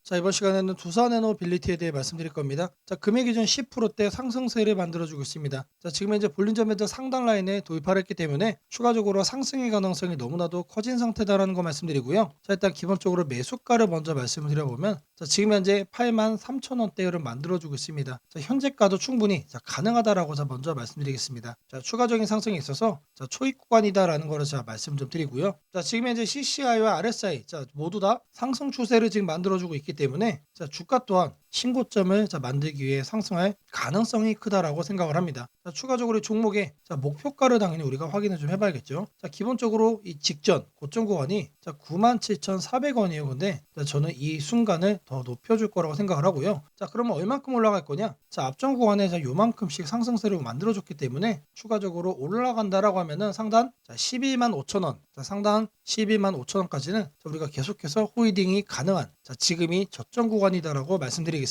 자, 이번 시간에는 두산 에너빌리티에 대해 말씀드릴 겁니다. 자, 금액 기준 10%대 상승세를 만들어주고 있습니다. 자, 지금 현재 볼린저 밴드 상단 라인에 도입을 했기 때문에 추가적으로 상승의 가능성이 너무나도 커진 상태다라는 거 말씀드리고요. 자, 일단 기본적으로 매수가를 먼저 말씀을 드려보면, 자, 지금 현재 83,000원대를 만들어주고 있습니다. 자, 현재가도 충분히 가능하다라고 먼저 말씀드리겠습니다. 자, 추가적인 상승에 있어서 초입 구간이다라는 거를 말씀 좀 드리고요. 자, 지금 현재 CCI와 RSI 모두 다 상승 추세를 지금 만들어주고 있기 때문에 주가 또한 신고점을 만들기 위해 상승할 가능성이 크다라고 생각을 합니다. 추가적으로 이 종목의 목표가를 당연히 우리가 확인을 좀 해봐야겠죠. 기본적으로 이 직전 고점 구간이 97,400원이에요. 근데 저는 이 순간을 더 높여줄 거라고 생각을 하고요. 그러면 얼만큼 올라갈 거냐? 앞전 구간에 요만큼씩 상승세를 만들어줬기 때문에 추가적으로 올라간다라고 하면은 상단 11만 5천원, 상단 11만 5천원까지는 우리가 계속해서 홀딩이 가능한 지금이 저점 구간이다라고 말씀드리겠습니다.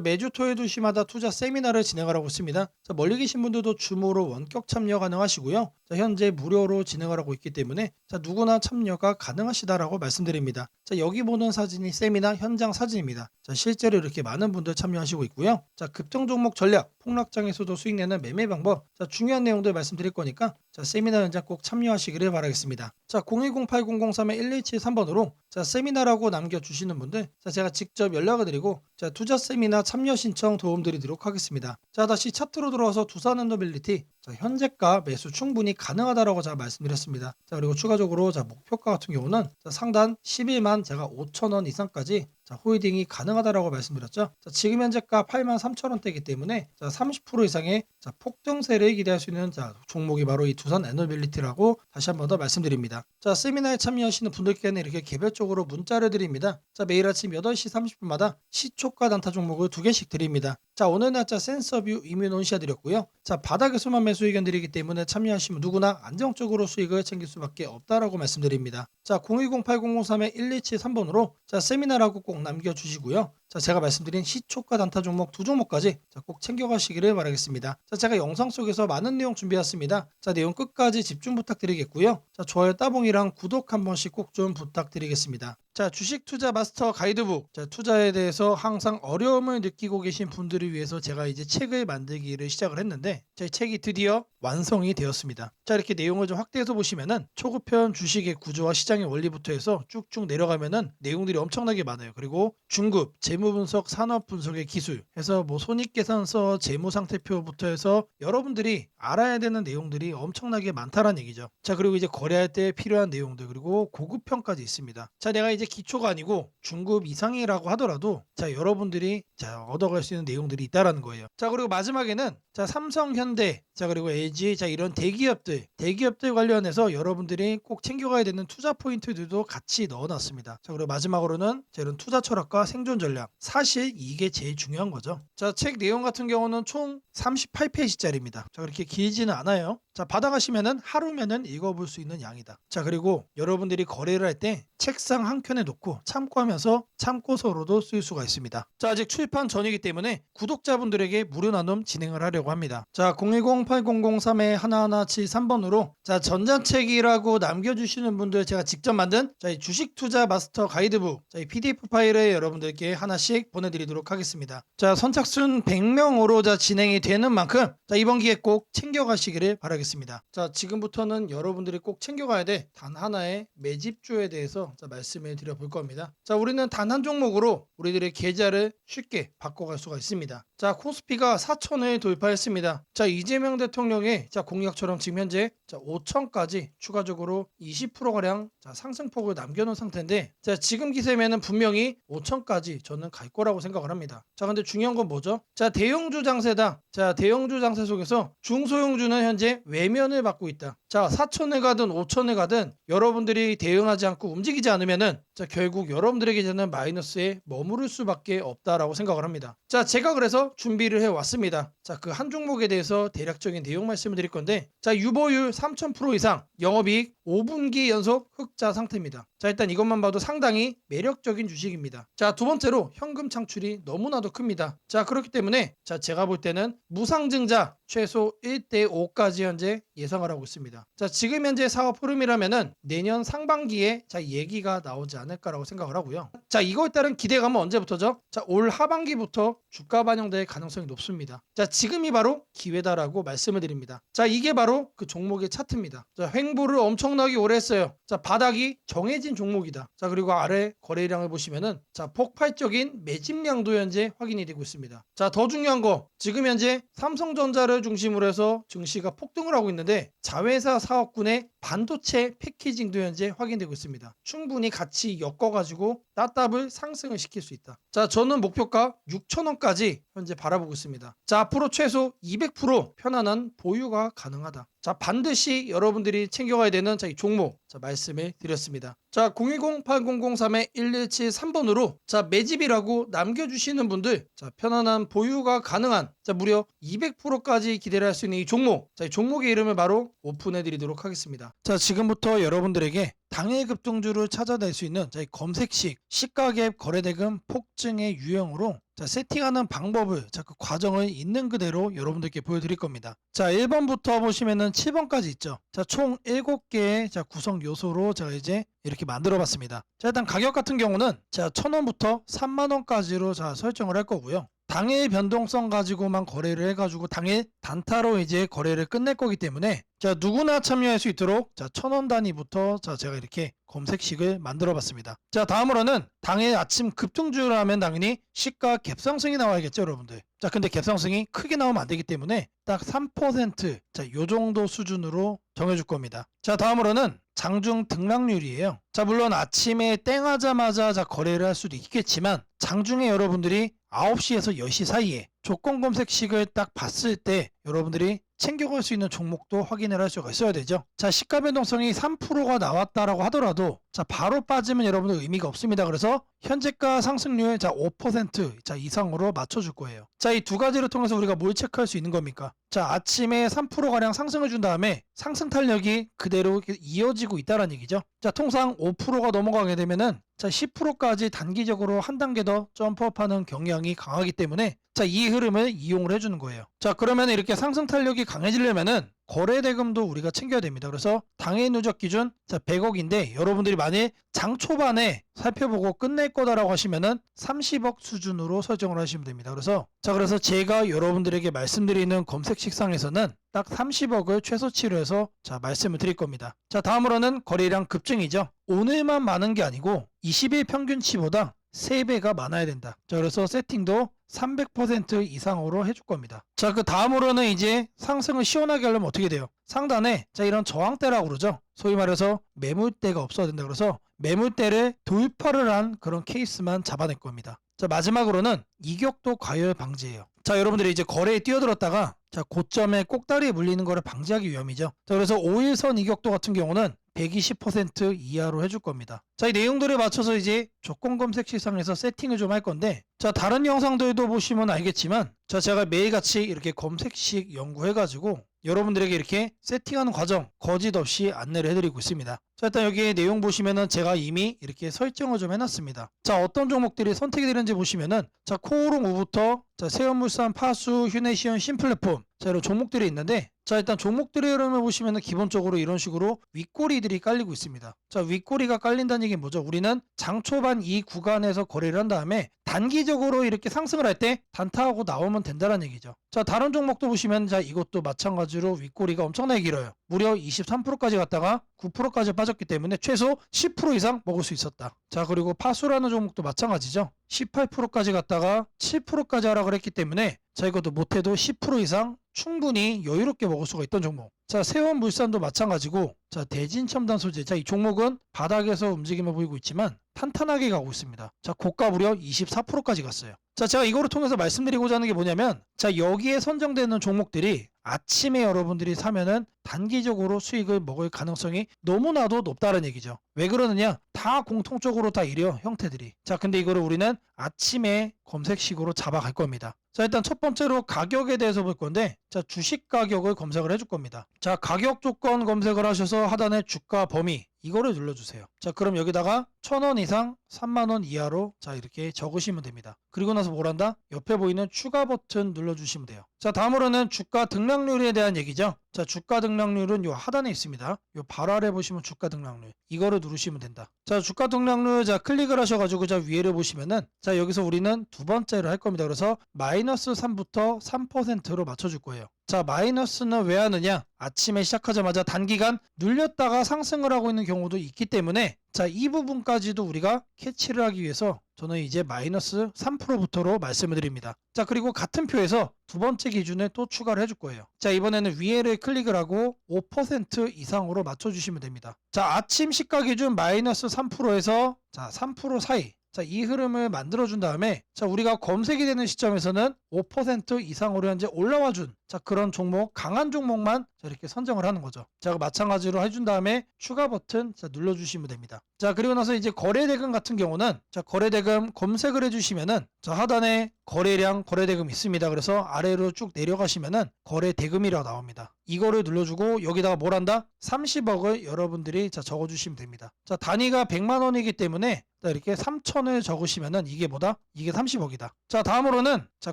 매주 토요일 2시마다 투자 세미나를 진행을 하고 있습니다. 멀리 계신 분들도 줌으로 원격 참여 가능하시고요. 현재 무료로 진행을 하고 있기 때문에 누구나 참여가 가능하시다라고 말씀드립니다. 여기 보는 사진이 세미나 현장 사진입니다. 실제로 이렇게 많은 분들 참여하시고 있고요. 급등 종목 전략, 폭락장에서도 수익 내는 매매 방법, 중요한 내용들 말씀드릴 거니까 세미나 현장 꼭 참여하시기를 바라겠습니다. 010-8003-1173번으로 세미나라고 남겨주시는 분들 제가 직접 연락을 드리고 투자 세미나 참여 신청 도움드리도록 하겠습니다. 다시 차트로 들어와서 두산 엔더빌리티 현재가 매수 충분히 가능하다라고 말씀드렸습니다. 그리고 추가적으로 목표가 같은 경우는 상단 11만 5천원 이상까지 홀딩이 가능하다라고 말씀드렸죠. 지금 현재가 83,000원대이기 때문에 30% 이상의 폭등세를 기대할 수 있는 종목이 바로 이 두산 에너빌리티라고 다시 한 번 더 말씀드립니다. 세미나에 참여하시는 분들께는 이렇게 개별적으로 문자를 드립니다. 매일 아침 8시 30분마다 시초가 단타 종목을 2개씩 드립니다. 오늘 날짜 센서뷰 이뮤논시아 드렸고요. 바닥에서만 매수 의견 드리기 때문에 참여하시면 누구나 안정적으로 수익을 챙길 수밖에 없다라고 말씀드립니다. 010-8003-1273번으로 세미나라고 꼭 남겨주시고요. 제가 말씀드린 시초가 단타 종목 2종목까지 꼭 챙겨가시기를 바라겠습니다. 제가 영상 속에서 많은 내용 준비했습니다. 내용 끝까지 집중 부탁드리겠고요. 좋아요 따봉이랑 구독 한 번씩 꼭 좀 부탁드리겠습니다. 주식 투자 마스터 가이드북, 투자에 대해서 항상 어려움을 느끼고 계신 분들을 위해서 제가 이제 책을 만들기를 시작을 했는데 제 책이 드디어 완성이 되었습니다. 이렇게 내용을 좀 확대해서 보시면은 초급편 주식의 구조와 시장의 원리부터 해서 쭉쭉 내려가면은 내용들이 엄청나게 많아요. 그리고 중급 재무 분석, 산업 분석의 기술 해서 손익계산서, 재무상태표부터 해서 여러분들이 알아야 되는 내용들이 엄청나게 많다라는 얘기죠. 그리고 이제 거래할 때 필요한 내용들, 그리고 고급편까지 있습니다. 내가 이제 기초가 아니고 중급 이상이라고 하더라도 여러분들이 얻어갈 수 있는 내용들이 있다라는 거예요. 그리고 마지막에는 삼성, 현대, 그리고 LG 이런 대기업들 관련해서 여러분들이 꼭 챙겨가야 되는 투자 포인트들도 같이 넣어놨습니다. 그리고 마지막으로는 이런 투자 철학과 생존 전략, 사실 이게 제일 중요한 거죠. 책 내용 같은 경우는 총 38페이지짜리입니다. 그렇게 길지는 않아요. 받아가시면은 하루면은 읽어볼 수 있는 양이다. 그리고 여러분들이 거래를 할 때 책상 한 켠에 놓고 참고하면서 참고서로도 쓸 수가 있습니다. 아직 출판 전이기 때문에 구독자분들에게 무료 나눔 진행을 하려고 합니다. 010-8003-1173번으로 전자책이라고 남겨주시는 분들 제가 직접 만든 주식 투자 마스터 가이드북 PDF 파일을 여러분들께 하나씩 보내드리도록 하겠습니다. 선착순 100명으로 진행이 되는 만큼 이번 기회 꼭 챙겨가시기를 바라겠습니다. 지금부터는 여러분들이 꼭 챙겨가야 돼 단 하나의 매집주에 대해서 말씀을 드려볼 겁니다. 우리는 단 한 종목으로 우리들의 계좌를 쉽게 바꿔갈 수가 있습니다. 코스피가 4천을 돌파했습니다. 이재명 대통령의 공약처럼 지금 현재 5천까지 추가적으로 20%가량 상승폭을 남겨놓은 상태인데 지금 기세면은 분명히 5천까지 저는 갈 거라고 생각을 합니다. 근데 중요한 건 뭐죠? 대형주 장세다. 대형주 장세 속에서 중소형주는 현재 외면을 받고 있다. 4천을 가든 5천을 가든 여러분들이 대응하지 않고 움직이지 않으면은 결국 여러분들에게 되는 마이너스에 머무를 수밖에 없다라고 생각을 합니다. 제가 그래서 준비를 해왔습니다. 그 한 종목에 대해서 대략적인 내용 말씀을 드릴 건데 유보율 3000% 이상, 영업이익 5분기 연속 흑자 상태입니다. 일단 이것만 봐도 상당히 매력적인 주식입니다. 두 번째로 현금 창출이 너무나도 큽니다. 그렇기 때문에 제가 볼 때는 무상증자 최소 1대5까지 현재 예상을 하고 있습니다. 지금 현재 사업 흐름이라면은 내년 상반기에 얘기가 나오지 않을까라고 생각을 하고요. 자, 이거에 따른 기대감은 언제부터죠? 자, 올 하반기부터 주가 반영될 가능성이 높습니다. 자, 지금이 바로 기회다라고 말씀을 드립니다. 자, 이게 바로 그 종목의 차트입니다. 자, 횡보를 엄청나게 오래 했어요. 자, 바닥이 정해진 종목이다. 자, 그리고 아래 거래량을 보시면은 자, 폭발적인 매집량도 현재 확인이 되고 있습니다. 자, 더 중요한 거 지금 현재 삼성전자를 중심으로 해서 증시가 폭등을 하고 있는데 자회사 사업군의 반도체 패키징도 현재 확인되고 있습니다. 충분히 같이 엮어가지고 따답을 상승을 시킬 수 있다. 자, 저는 목표가 6,000원까지 현재 바라보고 있습니다. 자, 앞으로 최소 200% 편안한 보유가 가능하다. 자, 반드시 여러분들이 챙겨가야 되는 이 종목 말씀을 드렸습니다. 자, 010-8003-1173번으로 자, 매집이라고 남겨주시는 분들 자, 편안한 보유가 가능한 자, 무려 200%까지 기대를 할 수 있는 이 종목 자, 이 종목의 이름을 바로 오픈해 드리도록 하겠습니다. 자, 지금부터 여러분들에게 당일 급등주를 찾아낼 수 있는 이 검색식 시가갭 거래대금 폭증의 유형으로 자, 세팅하는 방법을 그 과정을 있는 그대로 여러분들께 보여드릴 겁니다. 자, 1번부터 보시면은 7번까지 있죠. 자, 총 7개의 구성 요소로 제가 이제 이렇게 만들어 봤습니다. 자, 일단 가격 같은 경우는 자, 1,000원부터 3만원까지로 자, 설정을 할 거고요. 당일 변동성 가지고만 거래를 해가지고 당일 단타로 이제 거래를 끝낼 거기 때문에 자, 누구나 참여할 수 있도록 자, 1,000원 단위부터 자, 제가 이렇게 검색식을 만들어 봤습니다. 자, 다음으로는 당일 아침 급등주를 하면 당연히 시가 갭상승이 나와야겠죠, 여러분들. 자, 근데 갭상승이 크게 나오면 안 되기 때문에 딱 3% 자, 요 정도 수준으로 정해줄 겁니다. 자, 다음으로는 장중 등락률이에요. 자, 물론 아침에 땡하자마자 자, 거래를 할 수도 있겠지만 장중에 여러분들이 9시에서 10시 사이에 조건 검색식을 딱 봤을 때 여러분들이 챙겨갈 수 있는 종목도 확인을 할 수가 있어야 되죠. 자, 시가 변동성이 3%가 나왔다라고 하더라도 자, 바로 빠지면 여러분들 의미가 없습니다. 그래서 현재가 상승률 자, 5% 자, 이상으로 맞춰줄 거예요. 자, 이 두 가지를 통해서 우리가 뭘 체크할 수 있는 겁니까? 자, 아침에 3%가량 상승을 준 다음에 상승 탄력이 그대로 이어지고 있다는 얘기죠. 자, 통상 5%가 넘어가게 되면은 자, 10%까지 단기적으로 한 단계 더 점프업하는 경향이 강하기 때문에 자, 이 흐름을 이용을 해주는 거예요. 자, 그러면 이렇게 상승 탄력이 강해지려면은 거래대금도 우리가 챙겨야 됩니다. 그래서 당일 누적 기준 자, 100억인데 여러분들이 만일 장 초반에 살펴보고 끝낼 거다라고 하시면은 30억 수준으로 설정을 하시면 됩니다. 그래서 제가 여러분들에게 말씀드리는 검색식상에서는 딱 30억을 최소치로 해서 자, 말씀을 드릴 겁니다. 자, 다음으로는 거래량 급증이죠. 오늘만 많은 게 아니고 20일 평균치보다 3배가 많아야 된다. 자, 그래서 세팅도 300% 이상으로 해줄 겁니다. 자, 그 다음으로는 이제 상승을 시원하게 하려면 어떻게 돼요? 상단에 자, 이런 저항대라고 그러죠. 소위 말해서 매물대가 없어야 된다. 그래서 매물대를 돌파를 한 그런 케이스만 잡아낼 겁니다. 자, 마지막으로는 이격도 과열 방지예요. 자, 여러분들이 이제 거래에 뛰어들었다가 자, 고점에 꼭다리에 물리는 거를 방지하기 위함이죠. 자, 그래서 5일선 이격도 같은 경우는 120% 이하로 해줄 겁니다. 자, 이 내용들에 맞춰서 이제 조건 검색 시상에서 세팅을 좀 할 건데 자, 다른 영상들도 보시면 알겠지만 자, 제가 매일같이 이렇게 검색식 연구해가지고 여러분들에게 이렇게 세팅하는 과정 거짓 없이 안내를 해드리고 있습니다. 자, 일단 여기 내용 보시면은 제가 이미 이렇게 설정을 좀 해놨습니다. 자, 어떤 종목들이 선택이 되는지 보시면은 자, 코오롱 우부터 자, 세연물산, 파수, 휴네시온, 신플랫폼 자, 이런 종목들이 있는데 자, 일단 종목들의 흐름을 보시면은 기본적으로 이런 식으로 윗꼬리들이 깔리고 있습니다. 자, 윗꼬리가 깔린다는 얘기는 뭐죠? 우리는 장 초반 이 구간에서 거래를 한 다음에 단기적으로 이렇게 상승을 할 때 단타하고 나오면 된다는 얘기죠. 자, 다른 종목도 보시면 자, 이것도 마찬가지로 윗꼬리가 엄청나게 길어요. 무려 23%까지 갔다가 9%까지 빠졌기 때문에 최소 10% 이상 먹을 수 있었다. 자, 그리고 파수라는 종목도 마찬가지죠. 18%까지 갔다가 7%까지 하락을 했기 때문에 자, 이것도 못해도 10% 이상 충분히 여유롭게 먹을 수가 있던 종목. 자, 세원물산도 마찬가지고 자, 대진첨단 소재. 자, 이 종목은 바닥에서 움직임을 보이고 있지만 탄탄하게 가고 있습니다. 자, 고가 무려 24%까지 갔어요. 자, 제가 이거를 통해서 말씀드리고자 하는 게 뭐냐면 자, 여기에 선정되는 종목들이 아침에 여러분들이 사면은 단기적으로 수익을 먹을 가능성이 너무나도 높다는 얘기죠. 왜 그러느냐? 다 공통적으로 다 이래요, 형태들이. 자, 근데 이거를 우리는 아침에 검색식으로 잡아갈 겁니다. 자, 일단 첫 번째로 가격에 대해서 볼 건데 자, 주식 가격을 검색을 해줄 겁니다. 자, 가격 조건 검색을 하셔서 하단에 주가 범위 이거를 눌러주세요. 자, 그럼 여기다가 1,000원 이상 3만원 이하로 자, 이렇게 적으시면 됩니다. 그리고 나서 뭘 한다? 옆에 보이는 추가 버튼 눌러주시면 돼요. 자, 다음으로는 주가 등락률에 대한 얘기죠. 자, 주가 등락률은 요 하단에 있습니다. 요 바로 아래 보시면 주가 등락률. 이거를 누르시면 된다. 자, 주가 등락률 자 클릭을 하셔가지고 자 위에를 보시면은 자 여기서 우리는 두 번째로 할 겁니다. 그래서 마이너스 3부터 3%로 맞춰줄 거예요. 자, 마이너스는 왜 하느냐? 아침에 시작하자마자 단기간 눌렸다가 상승을 하고 있는 경우도 있기 때문에 자, 이 부분까지도 우리가 캐치를 하기 위해서 저는 이제 마이너스 3%부터로 말씀을 드립니다. 자, 그리고 같은 표에서 두 번째 기준을 또 추가를 해줄 거예요. 자, 이번에는 위에를 클릭을 하고 5% 이상으로 맞춰주시면 됩니다. 자, 아침 시가 기준 마이너스 3%에서 자, 3% 사이. 자, 이 흐름을 만들어준 다음에 자, 우리가 검색이 되는 시점에서는 5% 이상으로 현재 올라와 준 자, 그런 종목, 강한 종목만 자, 이렇게 선정을 하는 거죠. 자, 마찬가지로 해준 다음에 추가 버튼 자, 눌러주시면 됩니다. 자, 그리고 나서 이제 거래대금 같은 경우는 자, 거래대금 검색을 해주시면은 자, 하단에 거래량, 거래대금 있습니다. 그래서 아래로 쭉 내려가시면은 거래대금이라고 나옵니다. 이거를 눌러주고 여기다가 뭘 한다? 30억을 여러분들이 자, 적어주시면 됩니다. 자, 단위가 100만 원이기 때문에 자, 이렇게 3천을 적으시면은 이게 뭐다? 이게 30억이다. 자, 다음으로는 자,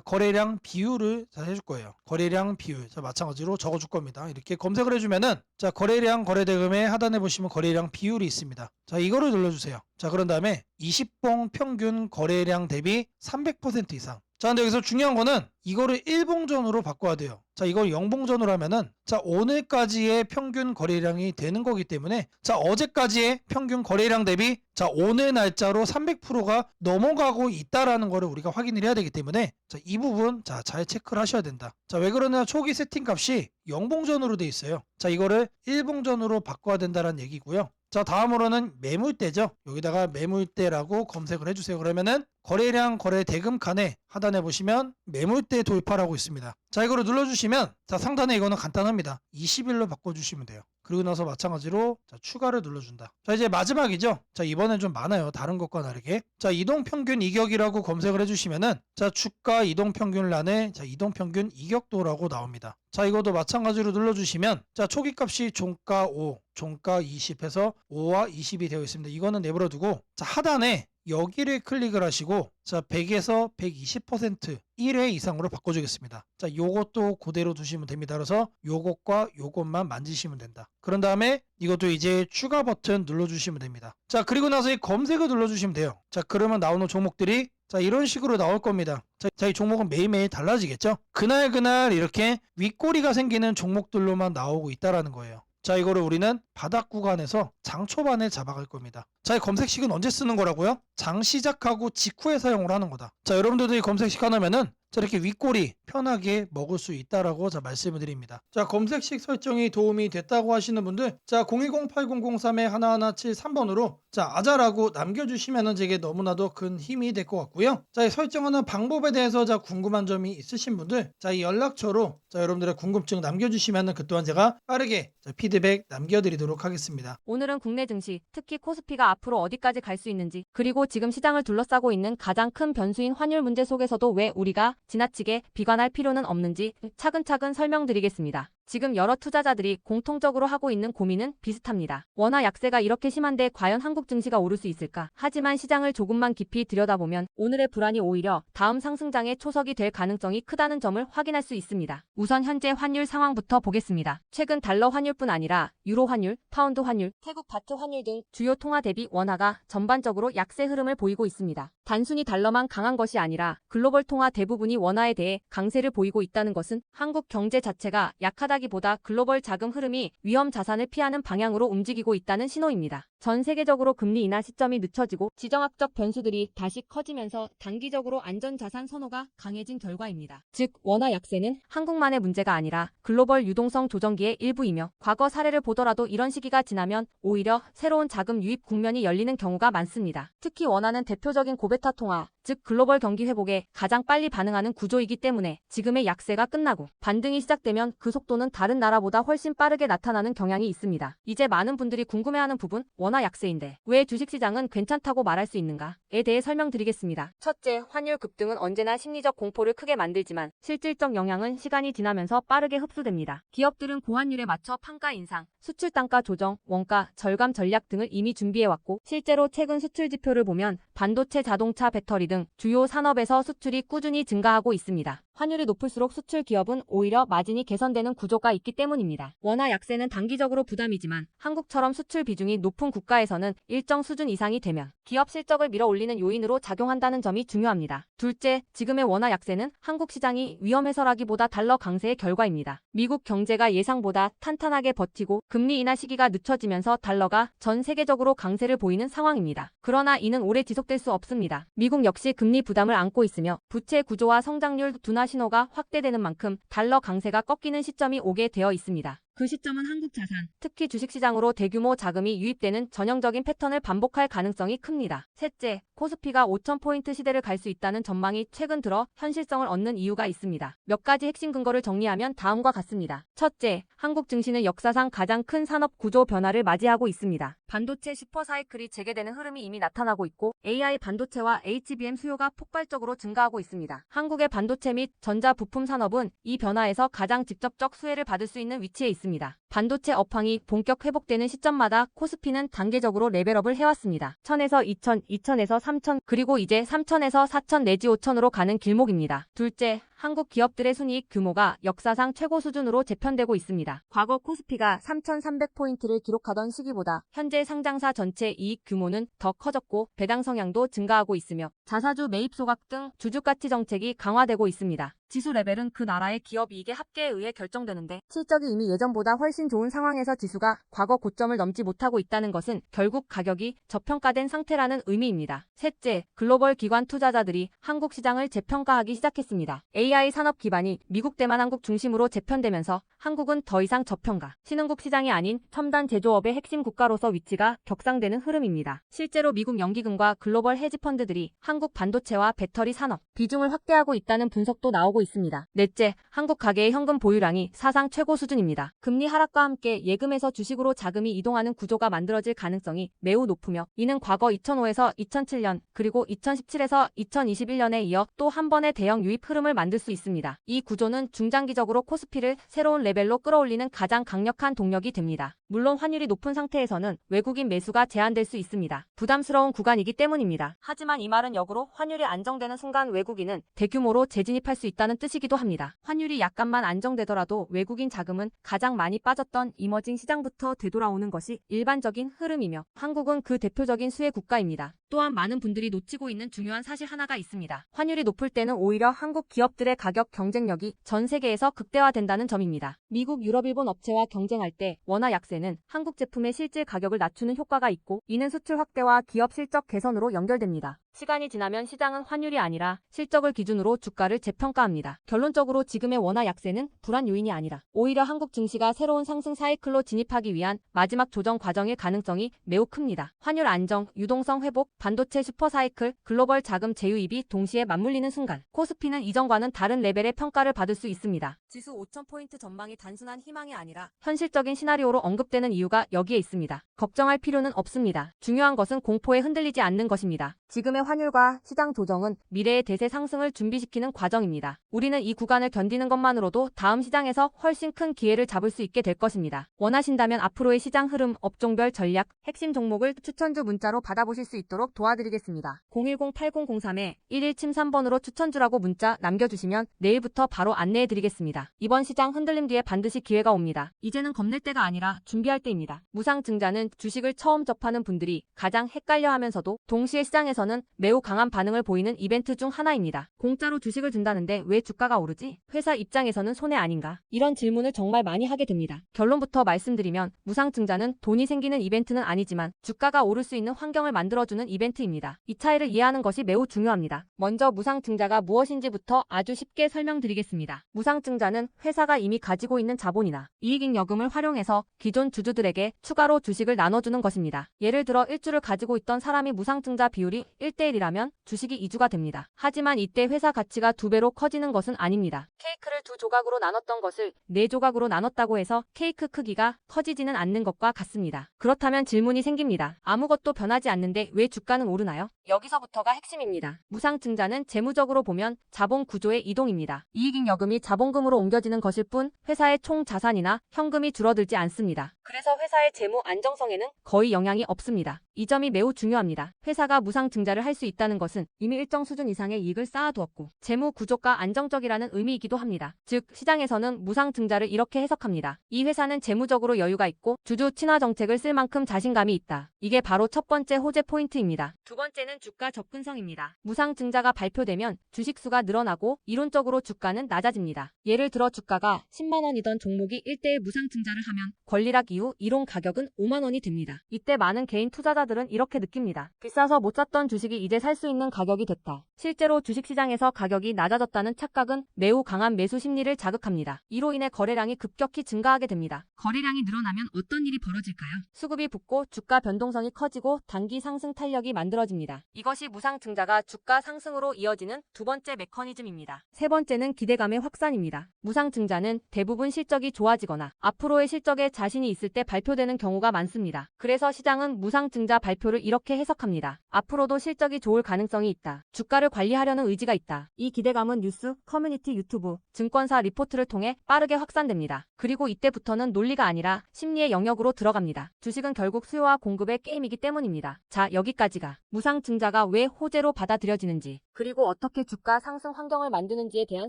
거래량 비율을 자, 해줄 거예요. 거래량 비율. 자, 마찬가지로 적어줄 겁니다. 이렇게 검색을 해주면은 자, 거래량 거래대금의 하단에 보시면 거래량 비율이 있습니다. 자, 이거를 눌러주세요. 자, 그런 다음에 20봉 평균 거래량 대비 300% 이상. 자, 근데 여기서 중요한 거는 이거를 1봉전으로 바꿔야 돼요. 자, 이걸 0봉전으로 하면은 자, 오늘까지의 평균 거래량이 되는 거기 때문에 자, 어제까지의 평균 거래량 대비 자, 오늘 날짜로 300%가 넘어가고 있다라는 거를 우리가 확인을 해야 되기 때문에 자, 이 부분 자, 잘 체크를 하셔야 된다. 자, 왜 그러냐? 초기 세팅 값이 0봉전으로 돼 있어요. 자, 이거를 1봉전으로 바꿔야 된다는 얘기고요. 자, 다음으로는 매물대죠. 여기다가 매물대라고 검색을 해주세요. 그러면은 거래량 거래 대금 칸에 하단에 보시면 매물대 돌파라고 있습니다. 자, 이거를 눌러주시면 자, 상단에 이거는 간단합니다. 20일로 바꿔주시면 돼요. 그리고 나서 마찬가지로 자, 추가를 눌러준다. 자, 이제 마지막이죠. 자, 이번엔 좀 많아요. 다른 것과 다르게. 자, 이동평균 이격이라고 검색을 해주시면은 자, 주가 이동평균란에 자, 이동평균 이격도라고 나옵니다. 자, 이것도 마찬가지로 눌러주시면 자, 초기 값이 종가 5, 종가 20 해서 5와 20이 되어 있습니다. 이거는 내버려 두고 자, 하단에 여기를 클릭을 하시고 자, 100에서 120% 1회 이상으로 바꿔주겠습니다. 자, 요것도 그대로 두시면 됩니다. 그래서 요것과 요것만 만지시면 된다. 그런 다음에 이것도 이제 추가 버튼 눌러주시면 됩니다. 자, 그리고 나서 이 검색을 눌러주시면 돼요. 자, 그러면 나오는 종목들이 자, 이런 식으로 나올 겁니다. 자, 이 종목은 매일매일 달라지겠죠? 그날 이렇게 윗꼬리가 생기는 종목들로만 나오고 있다라는 거예요. 자, 이거를 우리는 바닥 구간에서 장 초반에 잡아갈 겁니다. 자, 이 검색식은 언제 쓰는 거라고요? 장 시작하고 직후에 사용을 하는 거다. 자, 여러분들도 이 검색식 하나면은 자, 이렇게 윗꼬리 편하게 먹을 수 있다라고 자, 말씀을 드립니다. 자, 검색식 설정이 도움이 됐다고 하시는 분들 자, 010-8003-1173번으로 자, 아자라고 남겨주시면은 제게 너무나도 큰 힘이 될 것 같고요. 자, 이 설정하는 방법에 대해서 자, 궁금한 점이 있으신 분들 자, 이 연락처로 자, 여러분들의 궁금증 남겨주시면은 그 또한 제가 빠르게 자, 피드백 남겨드리도록 하겠습니다. 오늘은 국내 증시, 특히 코스피가 앞으로 어디까지 갈 수 있는지, 그리고 지금 시장을 둘러싸고 있는 가장 큰 변수인 환율 문제 속에서도 왜 우리가 지나치게 비관할 필요는 없는지 차근차근 설명드리겠습니다. 지금 여러 투자자들이 공통적으로 하고 있는 고민은 비슷합니다. 원화 약세가 이렇게 심한데 과연 한국 증시가 오를 수 있을까? 하지만 시장을 조금만 깊이 들여다보면 오늘의 불안이 오히려 다음 상승장의 초석이 될 가능성이 크다는 점을 확인할 수 있습니다. 우선 현재 환율 상황부터 보겠습니다. 최근 달러 환율뿐 아니라 유로 환율, 파운드 환율, 태국 바트 환율 등 주요 통화 대비 원화가 전반적으로 약세 흐름을 보이고 있습니다. 단순히 달러만 강한 것이 아니라 글로벌 통화 대부분이 원화에 대해 강세를 보이고 있다는 것은 한국 경제 자체가 약하다기보다 글로벌 자금 흐름이 위험 자산을 피하는 방향으로 움직이고 있다는 신호입니다. 전 세계적으로 금리 인하 시점이 늦춰지고 지정학적 변수들이 다시 커지면서 단기적으로 안전자산 선호가 강해진 결과입니다. 즉, 원화 약세는 한국만의 문제가 아니라 글로벌 유동성 조정기의 일부이며 과거 사례를 보더라도 이런 시기가 지나면 오히려 새로운 자금 유입 국면이 열리는 경우가 많습니다. 특히 원화는 대표적인 고베타 통화, 즉 글로벌 경기 회복에 가장 빨리 반응하는 구조이기 때문에 지금의 약세가 끝나고 반등이 시작되면 그 속도는 다른 나라보다 훨씬 빠르게 나타나는 경향이 있습니다. 이제 많은 분들이 궁금해하는 부분, 원화 약세인데 왜 주식시장은 괜찮다고 말할 수 있는가? 이유에 대해 설명드리겠습니다. 첫째, 환율 급등은 언제나 심리적 공포를 크게 만들지만 실질적 영향은 시간이 지나면서 빠르게 흡수됩니다. 기업들은 고환율에 맞춰 판가 인상, 수출 단가 조정, 원가 절감 전략 등을 이미 준비해왔고 실제로 최근 수출 지표를 보면 반도체, 자동차, 배터리 등 주요 산업에서 수출이 꾸준히 증가하고 있습니다. 환율이 높을수록 수출 기업은 오히려 마진이 개선되는 구조가 있기 때문입니다. 원화 약세는 단기적으로 부담이지만 한국처럼 수출 비중이 높은 국가에서는 일정 수준 이상이 되면 기업 실적을 밀어올리는 요인으로 작용한다는 점이 중요합니다. 둘째, 지금의 원화 약세는 한국 시장이 위험해서라기보다 달러 강세의 결과입니다. 미국 경제가 예상보다 탄탄하게 버티고 금리 인하 시기가 늦춰지면서 달러가 전 세계적으로 강세를 보이는 상황입니다. 그러나 이는 오래 지속될 수 없습니다. 미국 역시 금리 부담을 안고 있으며 부채 구조와 성장률 둔화 신호가 확대되는 만큼 달러 강세가 꺾이는 시점이 오게 되어 있습니다. 그 시점은 한국 자산, 특히 주식시장으로 대규모 자금이 유입되는 전형적인 패턴을 반복할 가능성이 큽니다. 셋째, 코스피가 5,000포인트 시대를 갈 수 있다는 전망이 최근 들어 현실성을 얻는 이유가 있습니다. 몇 가지 핵심 근거를 정리하면 다음과 같습니다. 첫째, 한국 증시는 역사상 가장 큰 산업 구조 변화를 맞이하고 있습니다. 반도체 슈퍼사이클이 재개되는 흐름이 이미 나타나고 있고 AI 반도체와 HBM 수요가 폭발적으로 증가하고 있습니다. 한국의 반도체 및 전자부품 산업은 이 변화에서 가장 직접적 수혜를 받을 수 있는 위치에 있습니다. 반도체 업황이 본격 회복되는 시점마다 코스피는 단계적으로 레벨업을 해왔습니다. 1000에서 2000, 2000에서 3000, 그리고 이제 3000에서 4000 내지 5000으로 가는 길목입니다. 둘째, 한국 기업들의 순이익 규모가 역사상 최고 수준으로 재편되고 있습니다. 과거 코스피가 3,300포인트를 기록하던 시기보다 현재 상장사 전체 이익 규모는 더 커졌고 배당 성향도 증가하고 있으며 자사주 매입 소각 등 주주가치 정책이 강화되고 있습니다. 지수 레벨은 그 나라의 기업 이익의 합계에 의해 결정되는데 실적이 이미 예전보다 훨씬 좋은 상황에서 지수가 과거 고점을 넘지 못하고 있다는 것은 결국 가격이 저평가된 상태라는 의미입니다. 셋째, 글로벌 기관 투자자들이 한국 시장을 재평가하기 시작했습니다. AI 산업 기반이 미국 대만 한국 중심으로 재편되면서 한국은 더 이상 저평가, 신흥국 시장이 아닌 첨단 제조업의 핵심 국가로서 위치가 격상되는 흐름입니다. 실제로 미국 연기금과 글로벌 헤지펀드들이 한국 반도체와 배터리 산업 비중을 확대하고 있다는 분석도 나오고 있습니다. 넷째, 한국 가계의 현금 보유량이 사상 최고 수준입니다. 금리 하락과 함께 예금에서 주식으로 자금이 이동하는 구조가 만들어질 가능성이 매우 높으며 이는 과거 2005에서 2007년 그리고 2017에서 2021년에 이어 또 한 번의 대형 유입 흐름을 만들 수 있습니다. 이 구조는 중장기적으로 코스피를 새로운 레벨로 끌어올리는 가장 강력한 동력이 됩니다. 물론 환율이 높은 상태에서는 외국인 매수가 제한될 수 있습니다. 부담스러운 구간이기 때문입니다. 하지만 이 말은 역으로 환율이 안정되는 순간 외국인은 대규모로 재진입할 수 있다는 뜻이기도 합니다. 환율이 약간만 안정되더라도 외국인 자금은 가장 많이 빠졌던 이머징 시장부터 되돌아오는 것이 일반적인 흐름이며 한국은 그 대표적인 수혜 국가입니다. 또한 많은 분들이 놓치고 있는 중요한 사실 하나가 있습니다. 환율이 높을 때는 오히려 한국 기업들의 가격 경쟁력이 전 세계에서 극대화된다는 점입니다. 미국, 유럽, 일본 업체와 경쟁할 때 원화 약세는 한국 제품의 실질 가격을 낮추는 효과가 있고 이는 수출 확대와 기업 실적 개선으로 연결됩니다. 시간이 지나면 시장은 환율이 아니라 실적을 기준으로 주가를 재평가합니다. 결론적으로 지금의 원화 약세는 불안 요인이 아니라 오히려 한국 증시가 새로운 상승 사이클로 진입하기 위한 마지막 조정 과정일 가능성이 매우 큽니다. 환율 안정, 유동성 회복, 반도체 슈퍼사이클, 글로벌 자금 재유입이 동시에 맞물리는 순간 코스피는 이전과는 다른 레벨의 평가를 받을 수 있습니다. 지수 5,000포인트 전망이 단순한 희망이 아니라 현실적인 시나리오로 언급되는 이유가 여기에 있습니다. 걱정할 필요는 없습니다. 중요한 것은 공포에 흔들리지 않는 것입니다. 지금의 환율과 시장 조정은 미래의 대세 상승을 준비시키는 과정입니다. 우리는 이 구간을 견디는 것만으로도 다음 시장에서 훨씬 큰 기회를 잡을 수 있게 될 것입니다. 원하신다면 앞으로의 시장 흐름, 업종별 전략, 핵심 종목을 추천주 문자로 받아보실 수 있도록 도와드리겠습니다. 010-8003-1173번으로 추천주라고 문자 남겨주시면 내일부터 바로 안내해드리겠습니다. 이번 시장 흔들림 뒤에 반드시 기회가 옵니다. 이제는 겁낼 때가 아니라 준비할 때입니다. 무상증자는 주식을 처음 접하는 분들이 가장 헷갈려하면서도 동시에 시장에서는 매우 강한 반응을 보이는 이벤트 중 하나입니다. 공짜로 주식을 준다는데 왜 주가가 오르지? 회사 입장에서는 손해 아닌가? 이런 질문을 정말 많이 하게 됩니다. 결론부터 말씀드리면 무상증자는 돈이 생기는 이벤트는 아니지만 주가가 오를 수 있는 환경을 만들어주는 이벤트입니다. 이 차이를 이해하는 것이 매우 중요합니다. 먼저 무상증자가 무엇인지부터 아주 쉽게 설명드리겠습니다. 무상증자는 회사가 이미 가지고 있는 자본이나 이익잉여금을 활용해서 기존 있던 주주들에게 추가로 주식을 나눠주는 것입니다. 예를 들어 1주를 가지고 있던 사람이 무상증자 비율이 1대1이라면 주식이 2주가 됩니다. 하지만 이때 회사 가치가 2배로 커지는 것은 아닙니다. 케이크를 2조각으로 나눴던 것을 4조각으로 나눴다고 해서 케이크 크기가 커지지는 않는 것과 같습니다. 그렇다면 질문이 생깁니다. 아무것도 변하지 않는데 왜 주가는 오르나요? 여기서부터가 핵심입니다. 무상증자는 재무적으로 보면 자본 구조의 이동입니다. 이익잉여금이 자본금으로 옮겨지는 것일 뿐 회사의 총 자산이나 현금이 줄어들지 않습니다. 그래서 회사의 재무 안정성에는 거의 영향이 없습니다. 이 점이 매우 중요합니다. 회사가 무상증자를 할 수 있다는 것은 이미 일정 수준 이상의 이익을 쌓아두었고 재무 구조가 안정적이라는 의미이기도 합니다. 즉 시장에서는 무상증자를 이렇게 해석합니다. 이 회사는 재무적으로 여유가 있고 주주 친화 정책을 쓸 만큼 자신감이 있다. 이게 바로 첫 번째 호재 포인트입니다. 두 번째는 주가 접근성입니다. 무상증자가 발표되면 주식수가 늘어나고 이론적으로 주가는 낮아집니다. 예를 들어 주가가 10만 원이던 종목이 1대1 무상증자를 하면 권리락 이후 이론 가격은 5만 원이 됩니다. 이때 많은 개인 투자자들은 이렇게 느낍니다. 비싸서 못 샀던 주식이 이제 살 수 있는 가격이 됐다. 실제로 주식시장에서 가격이 낮아졌다는 착각은 매우 강한 매수 심리를 자극합니다. 이로 인해 거래량이 급격히 증가하게 됩니다. 거래량이 늘어나면 어떤 일이 벌어질까요? 수급이 붙고 주가 변동성이 커지고 단기 상승 탄력이 만들어집니다. 이것이 무상증자가 주가 상승으로 이어지는 두 번째 메커니즘입니다. 세 번째는 기대감의 확산입니다. 무상증자는 대부분 실적이 좋아지거나 앞으로의 실적에 자신이 있을 때 발표되는 경우가 많습니다. 그래서 시장은 무상증자 발표를 이렇게 해석합니다. 앞으로도 실적이 좋을 가능성이 있다. 주가를 관리하려는 의지가 있다. 이 기대감은 뉴스, 커뮤니티, 유튜브, 증권사 리포트를 통해 빠르게 확산됩니다. 그리고 이때부터는 논리가 아니라 심리의 영역으로 들어갑니다. 주식은 결국 수요와 공급의 게임이기 때문입니다. 자, 여기까지가 무상증자가 왜 호재로 받아들여지는지 그리고 어떻게 주가 상승 환경을 만드는지에 대한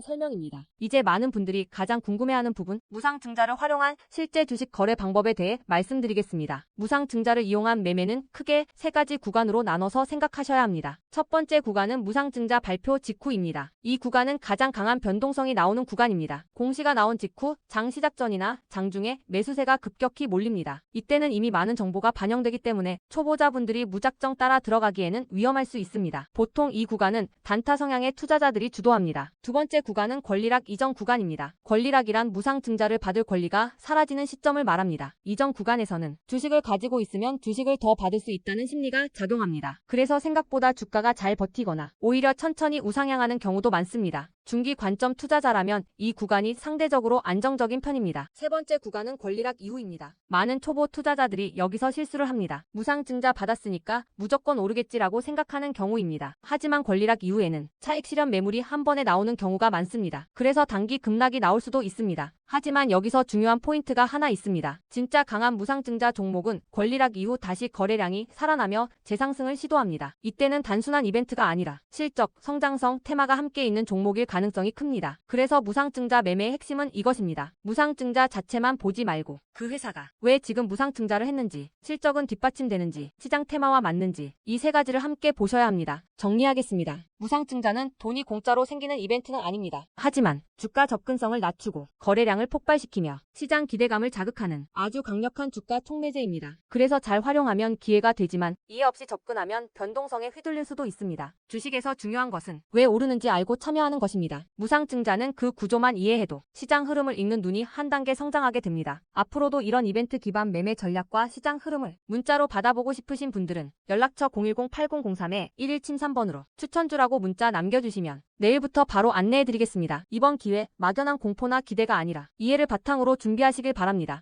설명입니다. 이제 많은 분들이 가장 궁금해하는 부분, 무상증자를 활용한 실제 주식 거래 방법에 대해 말씀드리겠습니다. 무상증자를 이용한 매매는 크게 세 가지 구간으로 나눠서 생각하셔야 합니다. 첫 번째 구간은 무상증자 발표 직후입니다. 이 구간은 가장 강한 변동성이 나오는 구간입니다. 공시가 나온 직후 장 시작 전이나 장중에 매수세가 급격히 몰립니다. 이때는 이미 많은 정보가 반영되기 때문에 초보자분들이 무작정 따라 들어가기에는 위험할 수 있습니다. 보통 이 구간은 단타 성향의 투자자들이 주도합니다. 두 번째 구간은 권리락 이전 구간입니다. 권리락이란 무상증자를 받을 권리가 사라지는 시점을 말합니다. 이전 구간에서는 주식을 가지고 있으면 주식을 더 받을 수 있다는 심리가 작용합니다. 그래서 생각보다 주가가 잘 버티거나 오히려 천천히 우상향하는 경우도 많습니다. 중기 관점 투자자라면 이 구간이 상대적으로 안정적인 편입니다. 세 번째 구간은 권리락 이후입니다. 많은 초보 투자자들이 여기서 실수를 합니다. 무상증자 받았으니까 무조건 오르겠지라고 생각하는 경우입니다. 하지만 권리락 이후에는 차익 실현 매물이 한 번에 나오는 경우가 많습니다. 그래서 단기 급락이 나올 수도 있습니다. 하지만 여기서 중요한 포인트가 하나 있습니다. 진짜 강한 무상증자 종목은 권리락 이후 다시 거래량이 살아나며 재상승을 시도합니다. 이때는 단순한 이벤트가 아니라 실적, 성장성, 테마가 함께 있는 종목일 가능성이 큽니다. 그래서 무상증자 매매의 핵심은 이것입니다. 무상증자 자체만 보지 말고 그 회사가 왜 지금 무상증자를 했는지, 실적은 뒷받침되는지, 시장 테마와 맞는지 이 세 가지를 함께 보셔야 합니다. 정리하겠습니다. 무상증자는 돈이 공짜로 생기는 이벤트는 아닙니다. 하지만 주가 접근성을 낮추고 거래량을 폭발시키며 시장 기대감을 자극하는 아주 강력한 주가 촉매제입니다. 그래서 잘 활용하면 기회가 되지만 이해 없이 접근하면 변동성에 휘둘릴 수도 있습니다. 주식에서 중요한 것은 왜 오르는지 알고 참여하는 것입니다. 무상증자는 그 구조만 이해해도 시장 흐름을 읽는 눈이 한 단계 성장하게 됩니다. 앞으로도 이런 이벤트 기반 매매 전략과 시장 흐름을 문자로 받아보고 싶으신 분들은 연락처 010-8003-1173번으로 추천주라고 문자 남겨주시면 내일부터 바로 안내해드리겠습니다. 이번 기회 막연한 공포나 기대가 아니라 이해를 바탕으로 준비하시길 바랍니다.